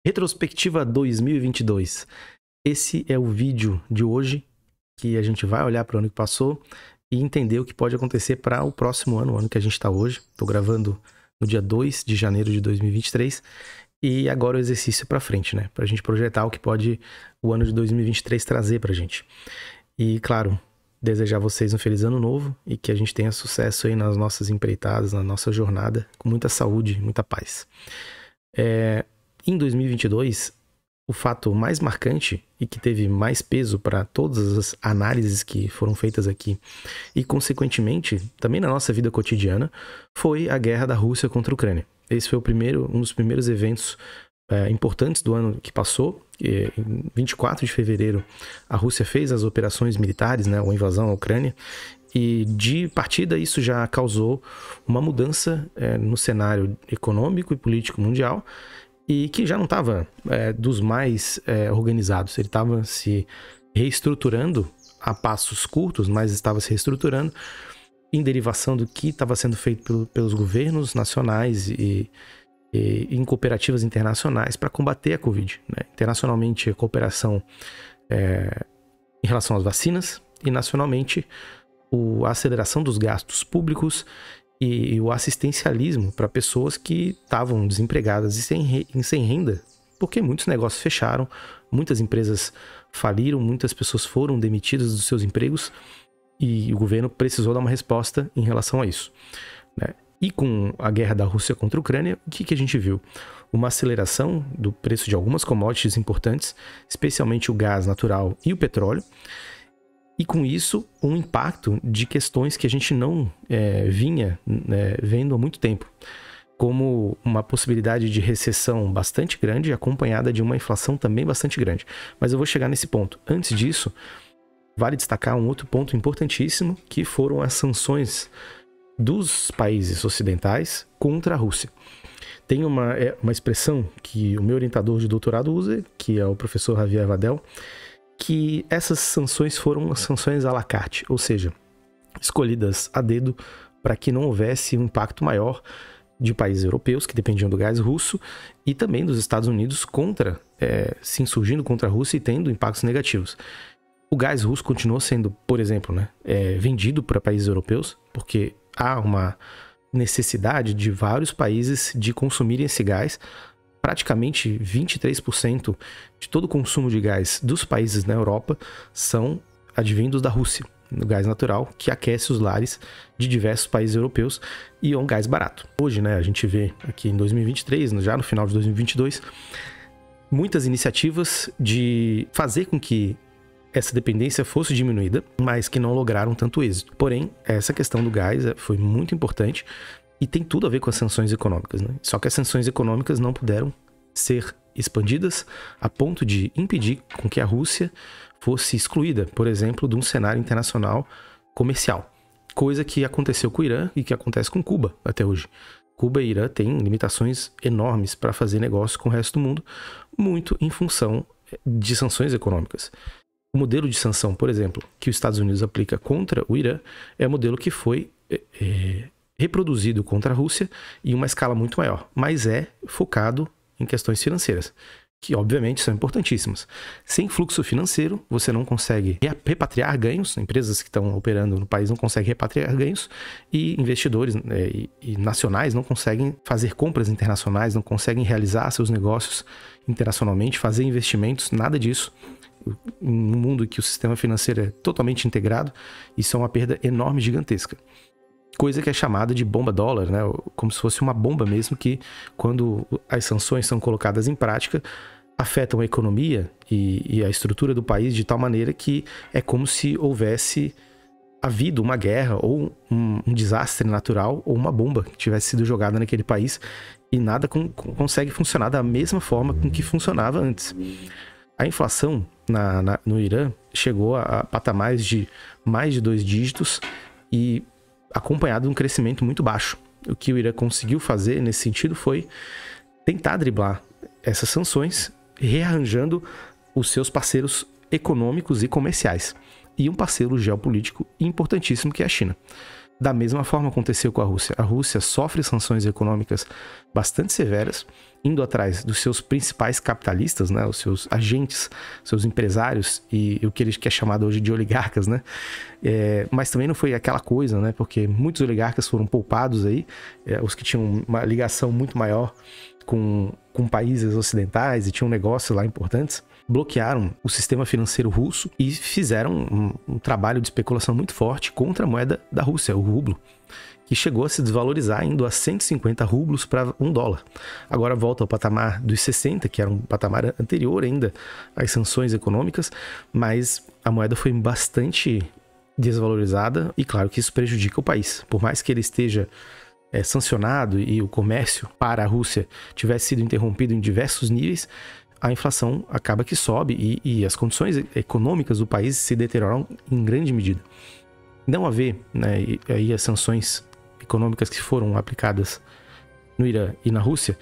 Retrospectiva 2022. Esse é o vídeo de hoje que a gente vai olhar para o ano que passou e entender o que pode acontecer para o próximo ano, o ano que a gente está hoje. Estou gravando no dia 2 de janeiro de 2023 e agora o exercício para frente, né? Para a gente projetar o que pode o ano de 2023 trazer para a gente. E, claro, desejar a vocês um feliz ano novo e que a gente tenha sucesso aí nas nossas empreitadas, na nossa jornada, com muita saúde, muita paz. Em 2022, o fato mais marcante e que teve mais peso para todas as análises que foram feitas aqui e, consequentemente, também na nossa vida cotidiana, foi a guerra da Rússia contra a Ucrânia. Esse foi um dos primeiros eventos importantes do ano que passou. Em 24 de fevereiro, a Rússia fez as operações militares, né, a invasão à Ucrânia, e de partida isso já causou uma mudança no cenário econômico e político mundial, e que já não estava dos mais organizados. Ele estava se reestruturando a passos curtos, mas estava se reestruturando em derivação do que estava sendo feito pelos governos nacionais e em cooperativas internacionais para combater a Covid, né? Internacionalmente, a cooperação em relação às vacinas, e nacionalmente a aceleração dos gastos públicos e o assistencialismo para pessoas que estavam desempregadas e sem renda, porque muitos negócios fecharam, muitas empresas faliram, muitas pessoas foram demitidas dos seus empregos e o governo precisou dar uma resposta em relação a isso, né? E com a guerra da Rússia contra a Ucrânia, o que a gente viu? Uma aceleração do preço de algumas commodities importantes, especialmente o gás natural e o petróleo. E com isso, um impacto de questões que a gente não vinha vendo há muito tempo, como uma possibilidade de recessão bastante grande, acompanhada de uma inflação também bastante grande. Mas eu vou chegar nesse ponto. Antes disso, vale destacar um outro ponto importantíssimo, que foram as sanções dos países ocidentais contra a Rússia. Tem uma expressão que o meu orientador de doutorado usa, que é o professor Javier Vadel, que essas sanções foram sanções à la carte, ou seja, escolhidas a dedo para que não houvesse um impacto maior de países europeus que dependiam do gás russo e também dos Estados Unidos se insurgindo contra a Rússia e tendo impactos negativos. O gás russo continuou sendo, por exemplo, vendido para países europeus, porque há uma necessidade de vários países de consumirem esse gás. Praticamente 23% de todo o consumo de gás dos países na Europa são advindos da Rússia, no gás natural, que aquece os lares de diversos países europeus e é um gás barato. Hoje, a gente vê aqui em 2023, já no final de 2022, muitas iniciativas de fazer com que essa dependência fosse diminuída, mas que não lograram tanto êxito. Porém, essa questão do gás foi muito importante e tem tudo a ver com as sanções econômicas, né? Só que as sanções econômicas não puderam ser expandidas a ponto de impedir com que a Rússia fosse excluída, por exemplo, de um cenário internacional comercial. Coisa que aconteceu com o Irã e que acontece com Cuba até hoje. Cuba e Irã têm limitações enormes para fazer negócio com o resto do mundo, muito em função de sanções econômicas. O modelo de sanção, por exemplo, que os Estados Unidos aplica contra o Irã é o modelo que foi reproduzido contra a Rússia em uma escala muito maior, mas é focado em questões financeiras, que obviamente são importantíssimas. Sem fluxo financeiro, você não consegue repatriar ganhos, empresas que estão operando no país não conseguem repatriar ganhos, e investidores e nacionais não conseguem fazer compras internacionais, não conseguem realizar seus negócios internacionalmente, fazer investimentos, nada disso. Em um mundo em que o sistema financeiro é totalmente integrado, isso é uma perda enorme, gigantesca. Coisa que é chamada de bomba dólar, né? Como se fosse uma bomba mesmo, que quando as sanções são colocadas em prática, afetam a economia e a estrutura do país de tal maneira que é como se houvesse havido uma guerra ou um desastre natural ou uma bomba que tivesse sido jogada naquele país e nada consegue funcionar da mesma forma com que funcionava antes. A inflação no Irã chegou a patamares de mais de 2 dígitos e acompanhado de um crescimento muito baixo. O que o Irã conseguiu fazer nesse sentido foi tentar driblar essas sanções, rearranjando os seus parceiros econômicos e comerciais. E um parceiro geopolítico importantíssimo que é a China. Da mesma forma aconteceu com a Rússia. A Rússia sofre sanções econômicas bastante severas indo atrás dos seus principais capitalistas, né, os seus agentes, seus empresários e o que ele quer chamar hoje de oligarcas, né? Mas também não foi aquela coisa, né? Porque muitos oligarcas foram poupados aí, os que tinham uma ligação muito maior com países ocidentais e tinham negócios lá importantes, bloquearam o sistema financeiro russo e fizeram um trabalho de especulação muito forte contra a moeda da Rússia, o rublo, que chegou a se desvalorizar, indo a 150 rublos para $1. Agora volta ao patamar dos 60, que era um patamar anterior ainda às sanções econômicas, mas a moeda foi bastante desvalorizada e claro que isso prejudica o país. Por mais que ele esteja sancionado e o comércio para a Rússia tivesse sido interrompido em diversos níveis, a inflação acaba que sobe e as condições econômicas do país se deterioram em grande medida. Não haver, né, aí as sanções econômicas que foram aplicadas no Irã e na Rússia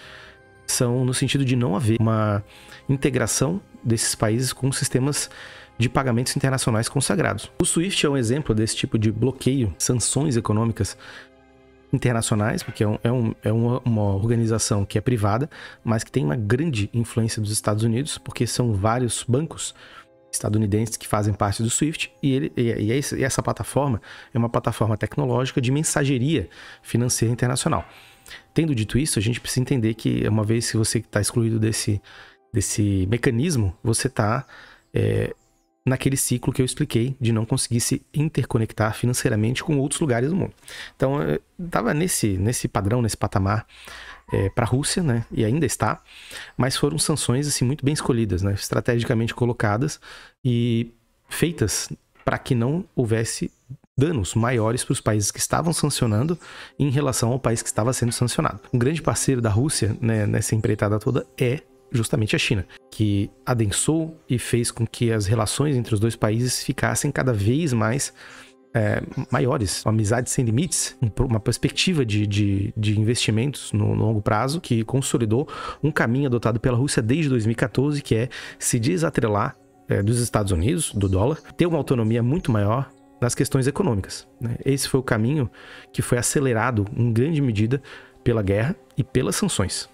são no sentido de não haver uma integração desses países com sistemas de pagamentos internacionais consagrados. O SWIFT é um exemplo desse tipo de bloqueio, sanções econômicas internacionais, porque é uma organização que é privada, mas que tem uma grande influência dos Estados Unidos, porque são vários bancos estadunidenses que fazem parte do SWIFT, e essa plataforma é uma plataforma tecnológica de mensageria financeira internacional. Tendo dito isso, a gente precisa entender que uma vez que você está excluído desse mecanismo, você está naquele ciclo que eu expliquei de não conseguir se interconectar financeiramente com outros lugares do mundo. Então, estava nesse padrão, nesse patamar para a Rússia, né? E ainda está, mas foram sanções assim, muito bem escolhidas, né? Estrategicamente colocadas e feitas para que não houvesse danos maiores para os países que estavam sancionando em relação ao país que estava sendo sancionado. Um grande parceiro da Rússia, né, nessa empreitada toda é justamente a China, que adensou e fez com que as relações entre os dois países ficassem cada vez mais maiores, uma amizade sem limites, uma perspectiva de investimentos no longo prazo que consolidou um caminho adotado pela Rússia desde 2014, que é se desatrelar dos Estados Unidos, do dólar, ter uma autonomia muito maior nas questões econômicas, né? Esse foi o caminho que foi acelerado em grande medida pela guerra e pelas sanções.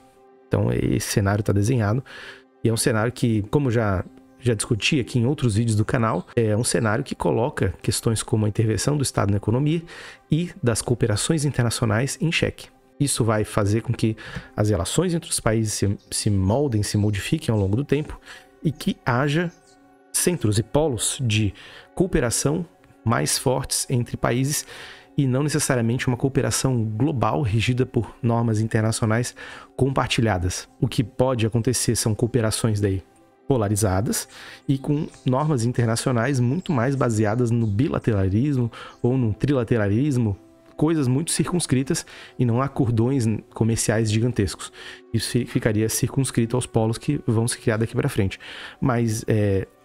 Então esse cenário está desenhado e é um cenário que, como já discuti aqui em outros vídeos do canal, é um cenário que coloca questões como a intervenção do Estado na economia e das cooperações internacionais em xeque. Isso vai fazer com que as relações entre os países se moldem, se modifiquem ao longo do tempo e que haja centros e polos de cooperação mais fortes entre países e não necessariamente uma cooperação global regida por normas internacionais compartilhadas. O que pode acontecer são cooperações daí polarizadas e com normas internacionais muito mais baseadas no bilateralismo ou no trilateralismo, coisas muito circunscritas e não há cordões comerciais gigantescos. Isso ficaria circunscrito aos polos que vão se criar daqui para frente. Mas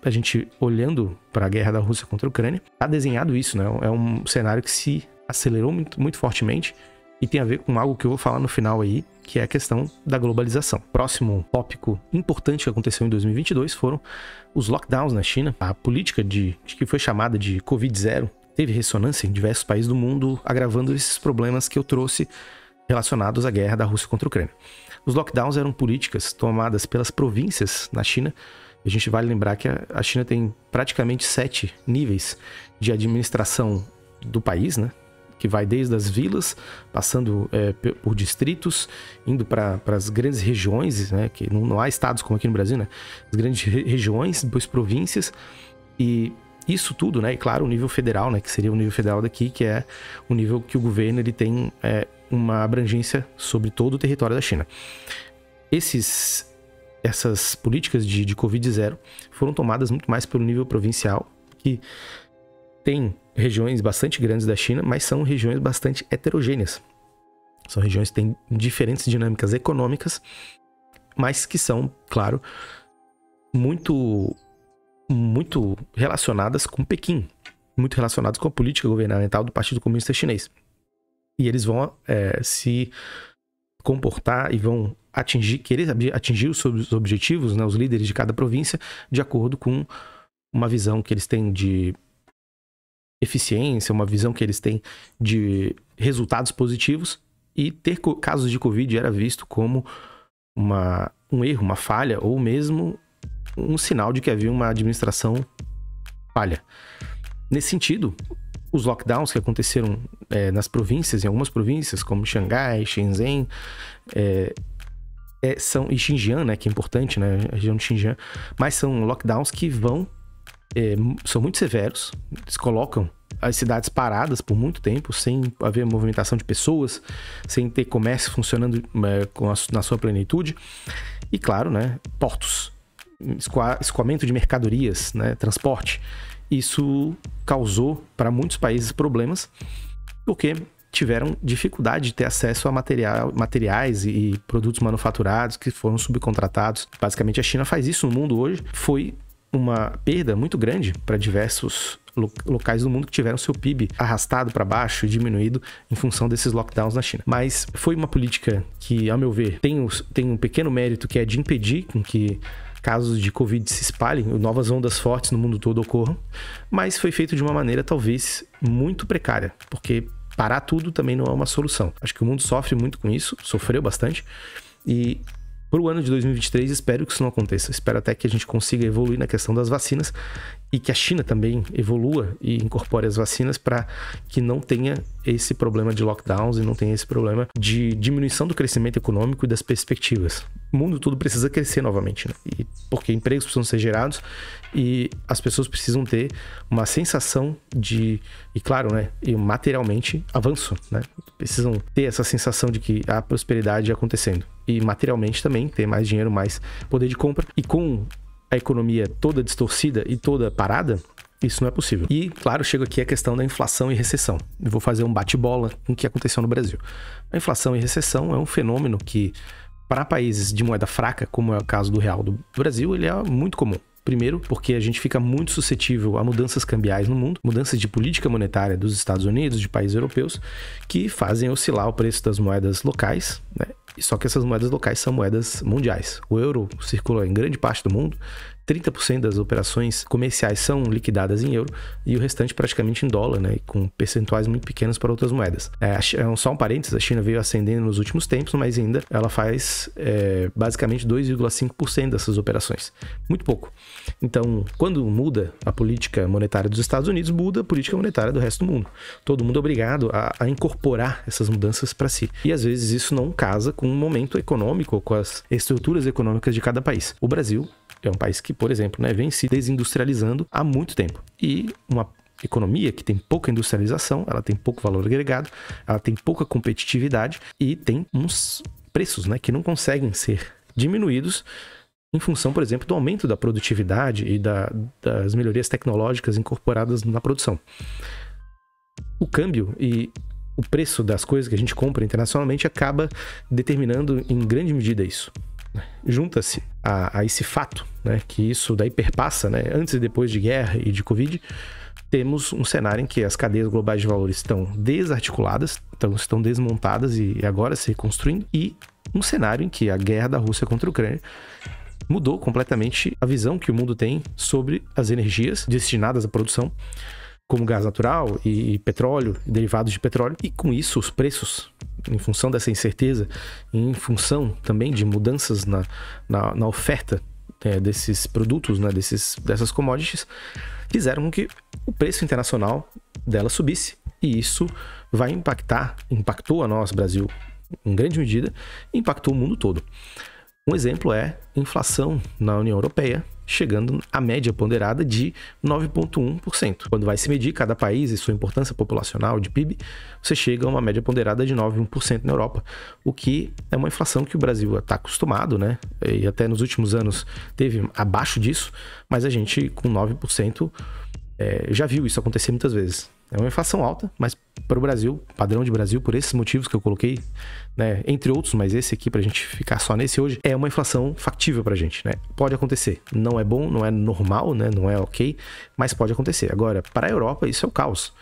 a gente, olhando para a guerra da Rússia contra a Ucrânia, está desenhado isso, né? É um cenário que se acelerou muito, muito fortemente e tem a ver com algo que eu vou falar no final aí, que é a questão da globalização. Próximo tópico importante que aconteceu em 2022 foram os lockdowns na China. A política de que foi chamada de Covid-0 teve ressonância em diversos países do mundo, agravando esses problemas que eu trouxe relacionados à guerra da Rússia contra a Ucrânia. Os lockdowns eram políticas tomadas pelas províncias na China. A gente vale lembrar que a China tem praticamente 7 níveis de administração do país, né? Que vai desde as vilas, passando por distritos, indo para as grandes regiões, né? Que não há estados como aqui no Brasil, né? As grandes regiões, depois províncias, e isso tudo, né? E claro, o nível federal, né? Que seria o nível federal daqui, que é o nível que o governo ele tem uma abrangência sobre todo o território da China. Essas políticas de Covid-0 foram tomadas muito mais pelo nível provincial, que tem regiões bastante grandes da China, mas são regiões bastante heterogêneas. São regiões que têm diferentes dinâmicas econômicas, mas que são, claro, muito, muito relacionadas com Pequim, muito relacionadas com a política governamental do Partido Comunista Chinês. E eles vão se comportar e vão querer atingir os seus objetivos, né, os líderes de cada província, de acordo com uma visão que eles têm de eficiência, uma visão que eles têm de resultados positivos, e ter casos de Covid era visto como um erro, uma falha, ou mesmo um sinal de que havia uma administração falha. Nesse sentido, os lockdowns que aconteceram nas províncias, em algumas províncias, como Xangai, Shenzhen, e Xinjiang, né, que é importante, né, a região de Xinjiang, mas são lockdowns que são muito severos, eles colocam as cidades paradas por muito tempo, sem haver movimentação de pessoas, sem ter comércio funcionando na sua plenitude, e claro, né, portos, escoamento de mercadorias, né, transporte. Isso causou para muitos países problemas, porque tiveram dificuldade de ter acesso a materiais e produtos manufaturados que foram subcontratados. Basicamente, a China faz isso no mundo hoje. Foi uma perda muito grande para diversos locais do mundo que tiveram seu PIB arrastado para baixo e diminuído em função desses lockdowns na China. Mas foi uma política que, ao meu ver, tem um pequeno mérito, que é de impedir com que casos de Covid se espalhem, novas ondas fortes no mundo todo ocorram, mas foi feito de uma maneira talvez muito precária, porque parar tudo também não é uma solução. Acho que o mundo sofre muito com isso, sofreu bastante, e para o ano de 2023 espero que isso não aconteça. Espero até que a gente consiga evoluir na questão das vacinas e que a China também evolua e incorpore as vacinas para que não tenha esse problema de lockdowns e não tenha esse problema de diminuição do crescimento econômico e das perspectivas. O mundo todo precisa crescer novamente, né? Porque empregos precisam ser gerados e as pessoas precisam ter uma sensação e claro, né, e materialmente avanço, né? Precisam ter essa sensação de que há prosperidade acontecendo e materialmente também ter mais dinheiro, mais poder de compra. E com a economia toda distorcida e toda parada, isso não é possível. E, claro, chega aqui a questão da inflação e recessão. Eu vou fazer um bate-bola com o que aconteceu no Brasil. A inflação e recessão é um fenômeno que, para países de moeda fraca, como é o caso do real do Brasil, ele é muito comum. Primeiro, porque a gente fica muito suscetível a mudanças cambiais no mundo, mudanças de política monetária dos Estados Unidos, de países europeus, que fazem oscilar o preço das moedas locais, né? Só que essas moedas locais são moedas mundiais. O euro circula em grande parte do mundo, 30% das operações comerciais são liquidadas em euro e o restante praticamente em dólar, né, com percentuais muito pequenos para outras moedas. Só um parênteses, a China veio ascendendo nos últimos tempos, mas ainda ela faz basicamente 2,5% dessas operações. Muito pouco. Então, quando muda a política monetária dos Estados Unidos, muda a política monetária do resto do mundo. Todo mundo é obrigado a incorporar essas mudanças para si. E às vezes isso não casa com o momento econômico, com as estruturas econômicas de cada país. O Brasil é um país que, por exemplo, né, vem se desindustrializando há muito tempo. E uma economia que tem pouca industrialização, ela tem pouco valor agregado, ela tem pouca competitividade e tem uns preços, né, que não conseguem ser diminuídos em função, por exemplo, do aumento da produtividade e das melhorias tecnológicas incorporadas na produção. O câmbio e o preço das coisas que a gente compra internacionalmente acaba determinando em grande medida isso. Junta-se a esse fato, né, que isso daí perpassa, né, antes e depois de guerra e de Covid, temos um cenário em que as cadeias globais de valores estão desarticuladas, estão desmontadas e agora se reconstruindo, e um cenário em que a guerra da Rússia contra a Ucrânia mudou completamente a visão que o mundo tem sobre as energias destinadas à produção, como gás natural e petróleo, e derivados de petróleo, e com isso os preços, em função dessa incerteza, e em função também de mudanças na oferta desses produtos, né, dessas commodities, fizeram com que o preço internacional dela subisse, e isso impactou a nós, Brasil, em grande medida, e impactou o mundo todo. Um exemplo é a inflação na União Europeia, chegando à média ponderada de 9,1%. Quando vai se medir cada país e sua importância populacional de PIB, você chega a uma média ponderada de 9,1% na Europa, o que é uma inflação que o Brasil está acostumado, né? E até nos últimos anos teve abaixo disso, mas a gente com 9% já viu isso acontecer muitas vezes. É uma inflação alta, mas para o Brasil, padrão de Brasil, por esses motivos que eu coloquei, né, entre outros, mas esse aqui, para a gente ficar só nesse hoje, é uma inflação factível para a gente, né? Pode acontecer. Não é bom, não é normal, né? Não é ok, mas pode acontecer. Agora, para a Europa, isso é o caos.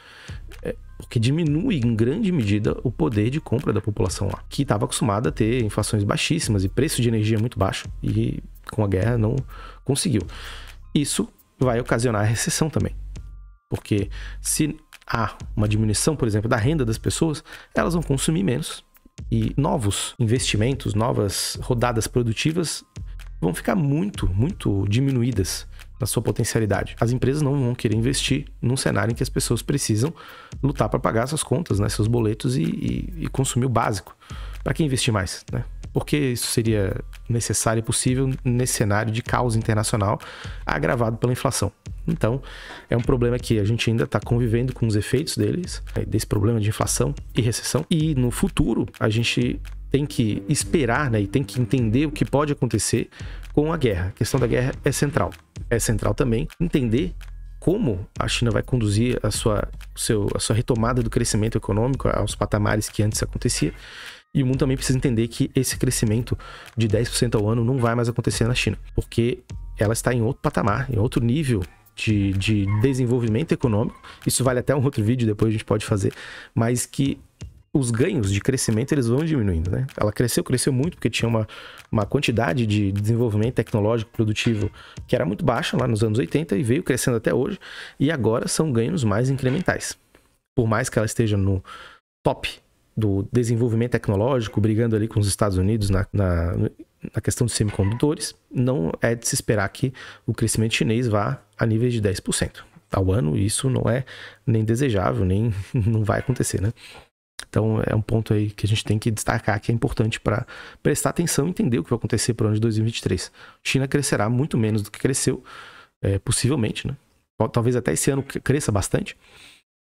Porque diminui em grande medida o poder de compra da população lá, que estava acostumada a ter inflações baixíssimas e preço de energia muito baixo, e com a guerra não conseguiu. Isso vai ocasionar a recessão também. Porque se há uma diminuição, por exemplo, da renda das pessoas, elas vão consumir menos E novos investimentos, novas rodadas produtivas vão ficar muito, muito diminuídas na sua potencialidade. As empresas não vão querer investir num cenário em que as pessoas precisam lutar para pagar suas contas, né, seus boletos e consumir o básico. Para que investir mais, né? Porque isso seria necessário e possível nesse cenário de caos internacional agravado pela inflação. Então, é um problema que a gente ainda está convivendo com os efeitos desse problema de inflação e recessão. E no futuro, a gente tem que esperar, né, e tem que entender o que pode acontecer com a guerra. A questão da guerra é central. É central também entender como a China vai conduzir a sua retomada do crescimento econômico aos patamares que antes acontecia. E o mundo também precisa entender que esse crescimento de 10% ao ano não vai mais acontecer na China, porque ela está em outro patamar, em outro nível de desenvolvimento econômico. Isso vale até um outro vídeo, depois a gente pode fazer, mas que os ganhos de crescimento eles vão diminuindo, né? Ela cresceu muito porque tinha uma quantidade de desenvolvimento tecnológico produtivo que era muito baixa lá nos anos 80 e veio crescendo até hoje, e agora são ganhos mais incrementais. Por mais que ela esteja no top do desenvolvimento tecnológico, brigando ali com os Estados Unidos na questão de semicondutores, não é de se esperar que o crescimento chinês vá a níveis de 10% ao ano, e isso não é nem desejável, nem não vai acontecer, né? Então é um ponto aí que a gente tem que destacar, que é importante para prestar atenção e entender o que vai acontecer para o ano de 2023. China crescerá muito menos do que cresceu, possivelmente, né? Talvez até esse ano cresça bastante,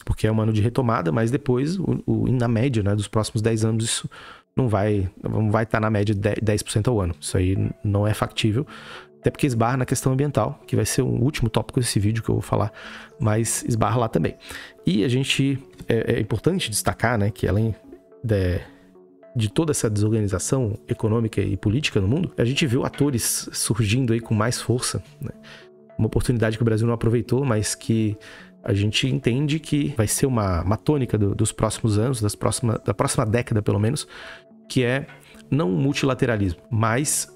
porque é um ano de retomada, mas depois, na média, né, dos próximos 10 anos, isso não vai estar na média de 10% ao ano. Isso aí não é factível, até porque esbarra na questão ambiental, que vai ser o último tópico desse vídeo que eu vou falar, mas esbarra lá também. E a gente, é importante destacar, né, que além de toda essa desorganização econômica e política no mundo, a gente viu atores surgindo aí com mais força, né? Uma oportunidade que o Brasil não aproveitou, mas que a gente entende que vai ser uma tônica dos próximos anos, da próxima década pelo menos, que é não um multilateralismo, mas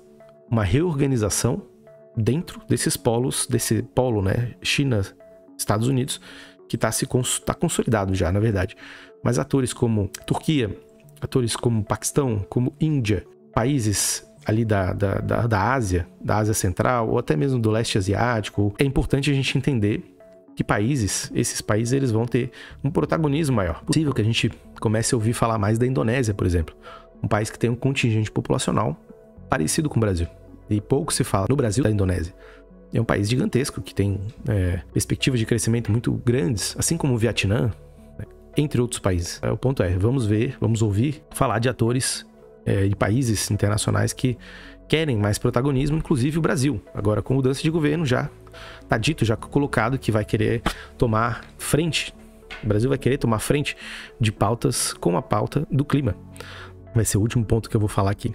uma reorganização dentro desses polos, desse polo, né, China, Estados Unidos, que tá consolidado já, na verdade. Mas atores como Turquia, atores como Paquistão, como Índia, países ali da Ásia, da Ásia Central, ou até mesmo do leste asiático, é importante a gente entender que esses países eles vão ter um protagonismo maior. É possível que a gente comece a ouvir falar mais da Indonésia, por exemplo. Um país que tem um contingente populacional parecido com o Brasil. E pouco se fala no Brasil da Indonésia. É um país gigantesco, que tem perspectivas de crescimento muito grandes, assim como o Vietnã, né, entre outros países. O ponto vamos ouvir falar de atores de países internacionais que querem mais protagonismo, inclusive o Brasil. Agora, com mudança de governo, já está dito, já colocado que vai querer tomar frente. O Brasil vai querer tomar frente de pautas como a pauta do clima. Vai ser o último ponto que eu vou falar aqui.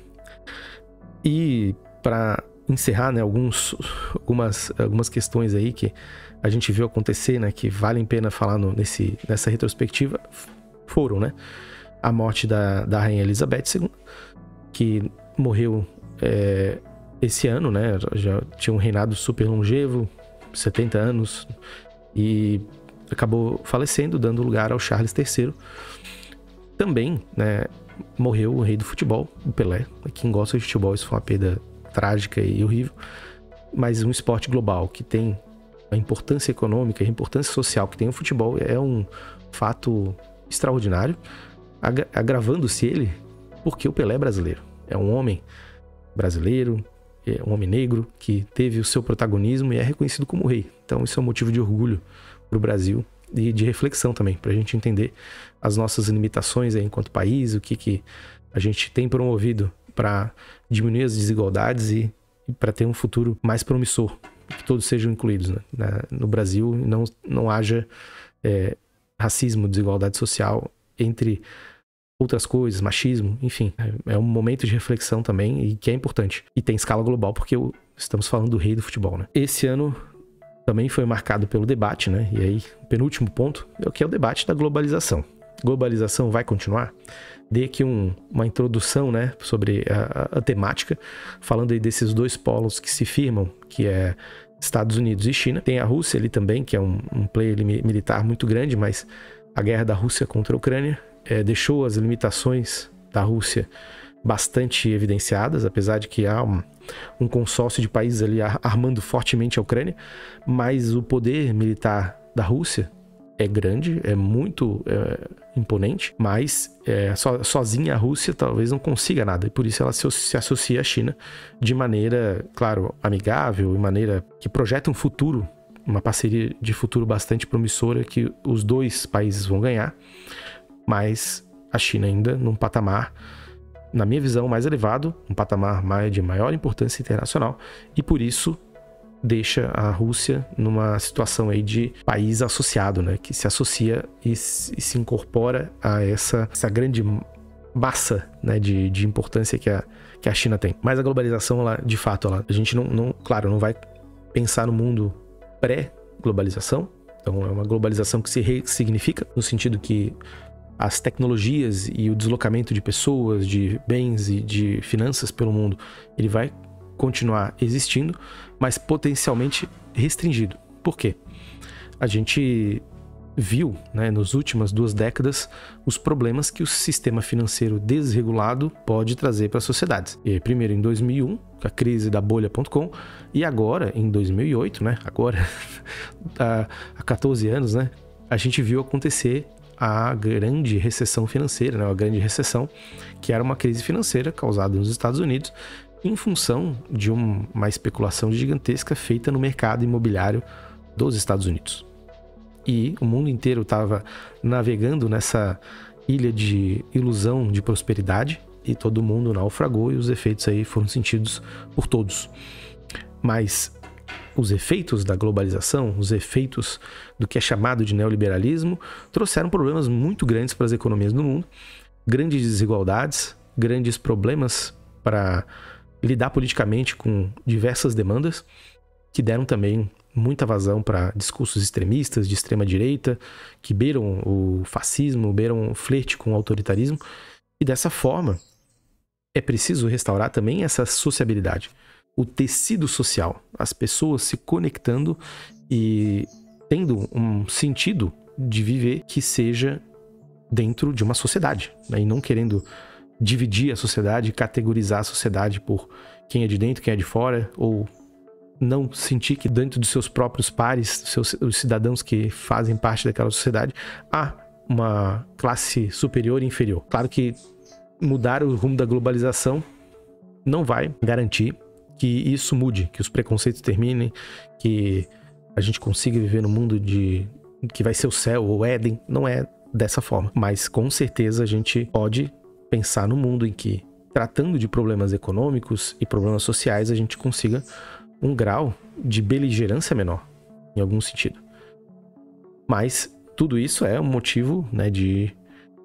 E para encerrar, né, algumas questões aí que a gente viu acontecer, né, que valem pena falar nessa retrospectiva, foram, né, a morte da Rainha Elizabeth II, que morreu esse ano, né? Já tinha um reinado super longevo, 70 anos, e acabou falecendo, dando lugar ao Charles III. Também, né, morreu o rei do futebol, o Pelé. Quem gosta de futebol, isso foi uma perda trágica e horrível, mas um esporte global que tem a importância econômica, a importância social que tem o futebol é um fato extraordinário, agravando-se ele porque o Pelé é brasileiro. É um homem brasileiro, é um homem negro que teve o seu protagonismo e é reconhecido como rei. Então isso é um motivo de orgulho para o Brasil e de reflexão também, para a gente entender as nossas limitações aí enquanto país, o que a gente tem promovido para diminuir as desigualdades e para ter um futuro mais promissor, que todos sejam incluídos, né, no Brasil, e não haja racismo, desigualdade social, entre outras coisas, machismo, enfim. É um momento de reflexão também e que é importante. E tem escala global porque estamos falando do rei do futebol, né? Esse ano também foi marcado pelo debate, né? E aí, o penúltimo ponto é o debate da globalização. Globalização vai continuar? Dei aqui uma introdução, né, sobre a temática, falando aí desses dois polos que se firmam, que é Estados Unidos e China. Tem a Rússia ali também, que é um player militar muito grande, mas a guerra da Rússia contra a Ucrânia deixou as limitações da Rússia bastante evidenciadas, apesar de que há um consórcio de países ali armando fortemente a Ucrânia, mas o poder militar da Rússia é grande, é muito imponente, mas sozinha a Rússia talvez não consiga nada, e por isso ela se associa à China de maneira, claro, amigável, de maneira que projeta um futuro, uma parceria de futuro bastante promissora que os dois países vão ganhar, mas a China ainda num patamar, na minha visão, mais elevado, um patamar de maior importância internacional, e por isso deixa a Rússia numa situação aí de país associado, né, que se associa e se incorpora a essa grande massa, né, de importância que a China tem. Mas a globalização, ela, de fato, a gente claro, não vai pensar no mundo pré-globalização, então é uma globalização que se ressignifica, no sentido que as tecnologias e o deslocamento de pessoas, de bens e de finanças pelo mundo, ele vai continuar existindo, mas potencialmente restringido. Por quê? A gente viu, né, nas últimas 2 décadas, os problemas que o sistema financeiro desregulado pode trazer para as sociedades. E primeiro em 2001, com a crise da bolha.com, e agora em 2008, né, agora há 14 anos, né, a gente viu acontecer a grande recessão financeira, né, a grande recessão, que era uma crise financeira causada nos Estados Unidos em função de uma especulação gigantesca feita no mercado imobiliário dos Estados Unidos. E o mundo inteiro estava navegando nessa ilha de ilusão de prosperidade e todo mundo naufragou e os efeitos aí foram sentidos por todos. Mas os efeitos da globalização, os efeitos do que é chamado de neoliberalismo, trouxeram problemas muito grandes para as economias do mundo, grandes desigualdades, grandes problemas para lidar politicamente com diversas demandas, que deram também muita vazão para discursos extremistas de extrema direita, que beiram o fascismo, beiram o flerte com o autoritarismo, e dessa forma é preciso restaurar também essa sociabilidade, o tecido social, as pessoas se conectando e tendo um sentido de viver que seja dentro de uma sociedade, né? E não querendo dividir a sociedade, categorizar a sociedade por quem é de dentro, quem é de fora, ou não sentir que dentro dos seus próprios pares, os cidadãos que fazem parte daquela sociedade, há uma classe superior e inferior. Claro que mudar o rumo da globalização não vai garantir que isso mude, que os preconceitos terminem, que a gente consiga viver no mundo que vai ser o céu ou o Éden. Não é dessa forma. Mas com certeza a gente pode pensar no mundo em que, tratando de problemas econômicos e problemas sociais, a gente consiga um grau de beligerância menor, em algum sentido. Mas tudo isso é um motivo, né, de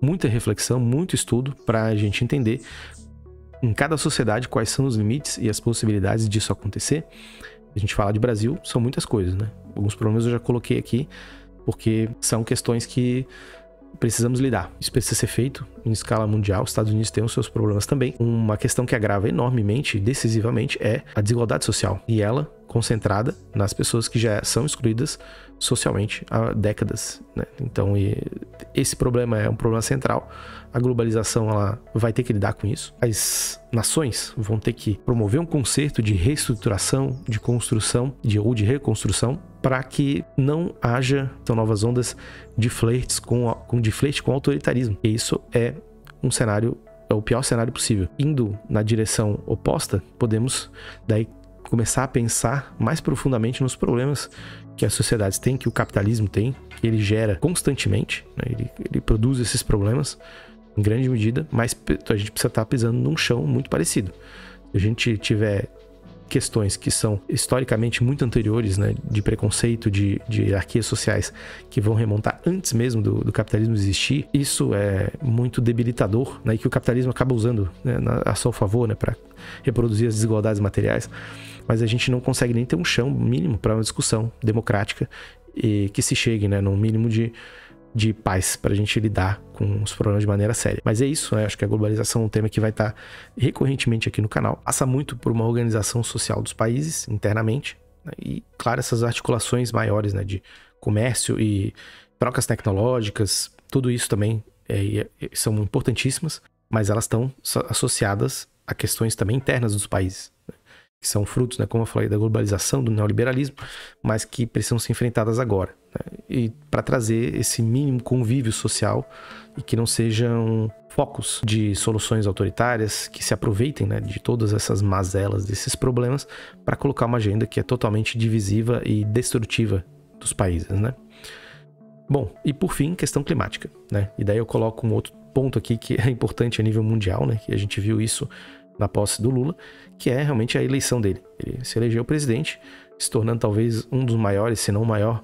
muita reflexão, muito estudo para a gente entender em cada sociedade quais são os limites e as possibilidades disso acontecer. A gente fala de Brasil, são muitas coisas, né? Alguns problemas eu já coloquei aqui, porque são questões que precisamos lidar. Isso precisa ser feito em escala mundial. Os Estados Unidos têm os seus problemas também. Uma questão que agrava enormemente, decisivamente, é a desigualdade social. E ela concentrada nas pessoas que já são excluídas socialmente há décadas, né? Então, esse problema é um problema central. A globalização, ela vai ter que lidar com isso. As nações vão ter que promover um conceito de reestruturação, de construção ou de reconstrução, para que não haja então, novas ondas de flerte com autoritarismo. E isso é um cenário, é o pior cenário possível. Indo na direção oposta, podemos daí começar a pensar mais profundamente nos problemas que as sociedades têm, que o capitalismo tem, que ele gera constantemente, né? Ele produz esses problemas em grande medida, mas a gente precisa estar pisando num chão muito parecido. Se a gente tiver questões que são historicamente muito anteriores, né, de preconceito, de hierarquias sociais que vão remontar antes mesmo do capitalismo existir, isso é muito debilitador, né, e que o capitalismo acaba usando, né, a seu favor, né, para reproduzir as desigualdades materiais, mas a gente não consegue nem ter um chão mínimo para uma discussão democrática e que se chegue, né, num mínimo de paz para a gente lidar com os problemas de maneira séria. Mas é isso, né? Acho que a globalização é um tema que vai estar recorrentemente aqui no canal. Passa muito por uma organização social dos países internamente, né? E, claro, essas articulações maiores, né, de comércio e trocas tecnológicas, tudo isso também são importantíssimas, mas elas estão associadas a questões também internas dos países, né? Que são frutos, né, como eu falei, da globalização, do neoliberalismo, mas que precisam ser enfrentadas agora, né? E para trazer esse mínimo convívio social e que não sejam focos de soluções autoritárias que se aproveitem, né, de todas essas mazelas, desses problemas, para colocar uma agenda que é totalmente divisiva e destrutiva dos países, né? Bom, e por fim, questão climática, né? E daí eu coloco um outro ponto aqui que é importante a nível mundial, né? Que a gente viu isso na posse do Lula, que é realmente a eleição dele. Ele se elegeu presidente, se tornando talvez um dos maiores, se não o maior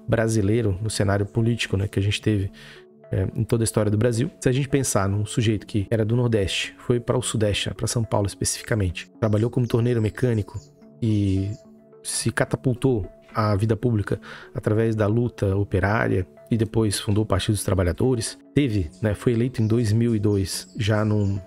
brasileiro no cenário político, né, que a gente teve em toda a história do Brasil. Se a gente pensar num sujeito que era do Nordeste, foi para o Sudeste, para São Paulo especificamente, trabalhou como torneiro mecânico e se catapultou à vida pública através da luta operária e depois fundou o Partido dos Trabalhadores, foi eleito em 2002 já num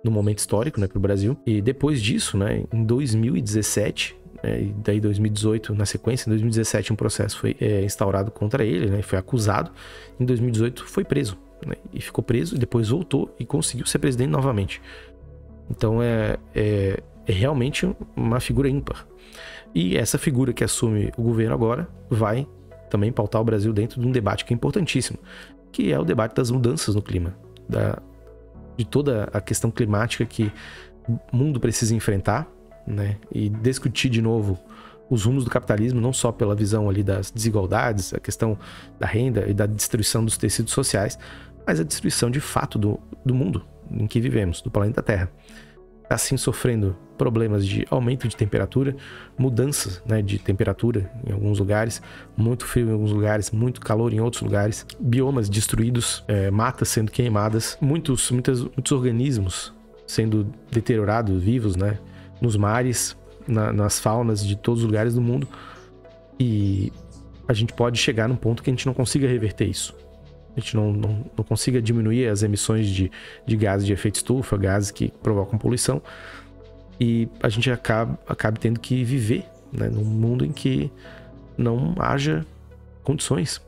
momento histórico, né, para o Brasil. E depois disso, né, em 2017, e daí 2018 na sequência, em 2017 um processo foi instaurado contra ele, né, foi acusado. Em 2018 foi preso, né, e ficou preso e depois voltou e conseguiu ser presidente novamente. Então é realmente uma figura ímpar. E essa figura que assume o governo agora vai também pautar o Brasil dentro de um debate que é importantíssimo, que é o debate das mudanças no clima, de toda a questão climática que o mundo precisa enfrentar, né? E discutir de novo os rumos do capitalismo, não só pela visão ali das desigualdades, a questão da renda e da destruição dos tecidos sociais, mas a destruição de fato do mundo em que vivemos, do planeta Terra. Está assim sofrendo problemas de aumento de temperatura, mudanças, né, de temperatura em alguns lugares, muito frio em alguns lugares, muito calor em outros lugares, biomas destruídos, matas sendo queimadas, muitos organismos sendo deteriorados, vivos, né, nos mares, nas faunas de todos os lugares do mundo. E a gente pode chegar num ponto que a gente não consiga reverter isso. A gente não consiga diminuir as emissões de gases de efeito estufa, gases que provocam poluição, e a gente acabe tendo que viver, né, num mundo em que não haja condições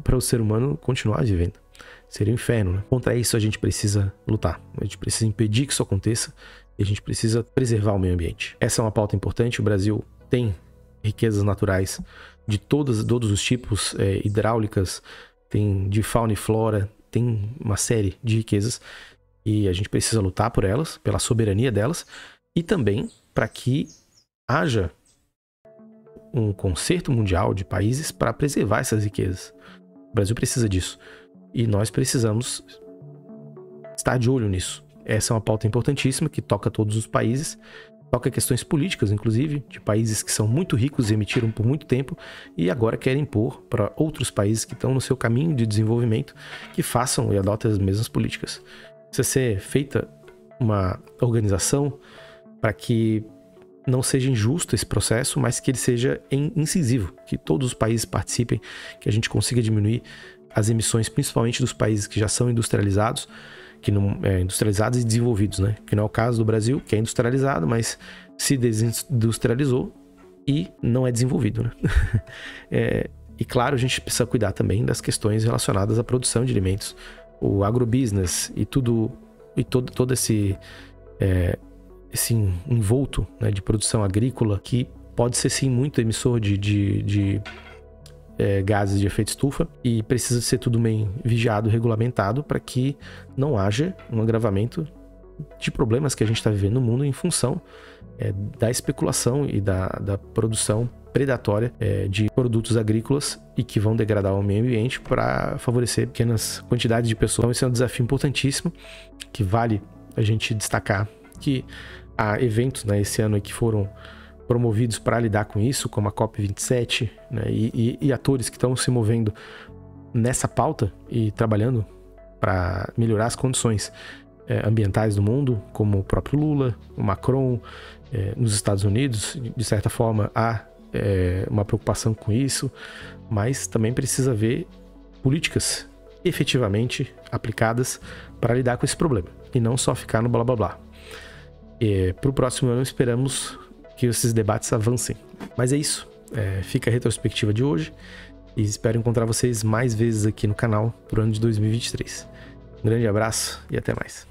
para o ser humano continuar vivendo. Seria um inferno, né? Contra isso a gente precisa lutar, a gente precisa impedir que isso aconteça e a gente precisa preservar o meio ambiente. Essa é uma pauta importante. O Brasil tem riquezas naturais de todos os tipos, hidráulicas, tem de fauna e flora, tem uma série de riquezas e a gente precisa lutar por elas, pela soberania delas e também para que haja um concerto mundial de países para preservar essas riquezas. O Brasil precisa disso e nós precisamos estar de olho nisso. Essa é uma pauta importantíssima que toca todos os países, toca questões políticas, inclusive, de países que são muito ricos e emitiram por muito tempo e agora querem impor para outros países que estão no seu caminho de desenvolvimento que façam e adotem as mesmas políticas. Precisa ser feita uma organização para que não seja injusto esse processo, mas que ele seja incisivo, que todos os países participem, que a gente consiga diminuir as emissões, principalmente dos países que já são industrializados, industrializados e desenvolvidos, né? Que não é o caso do Brasil, que é industrializado, mas se desindustrializou e não é desenvolvido, né? E claro, a gente precisa cuidar também das questões relacionadas à produção de alimentos, o agrobusiness e todo esse envolto, né, de produção agrícola, que pode ser sim muito emissor de gases de efeito estufa e precisa ser tudo bem vigiado, regulamentado para que não haja um agravamento de problemas que a gente está vivendo no mundo em função da especulação e da produção predatória de produtos agrícolas e que vão degradar o meio ambiente para favorecer pequenas quantidades de pessoas. Então esse é um desafio importantíssimo que vale a gente destacar que há eventos, né, esse ano que foram promovidos para lidar com isso, como a COP27, né, e atores que estão se movendo nessa pauta e trabalhando para melhorar as condições ambientais do mundo, como o próprio Lula, o Macron, nos Estados Unidos. De certa forma, há uma preocupação com isso, mas também precisa haver políticas efetivamente aplicadas para lidar com esse problema, e não só ficar no blá blá blá. Para o próximo ano esperamos que esses debates avancem. Mas é isso. Fica a retrospectiva de hoje e espero encontrar vocês mais vezes aqui no canal pro ano de 2023. Um grande abraço e até mais.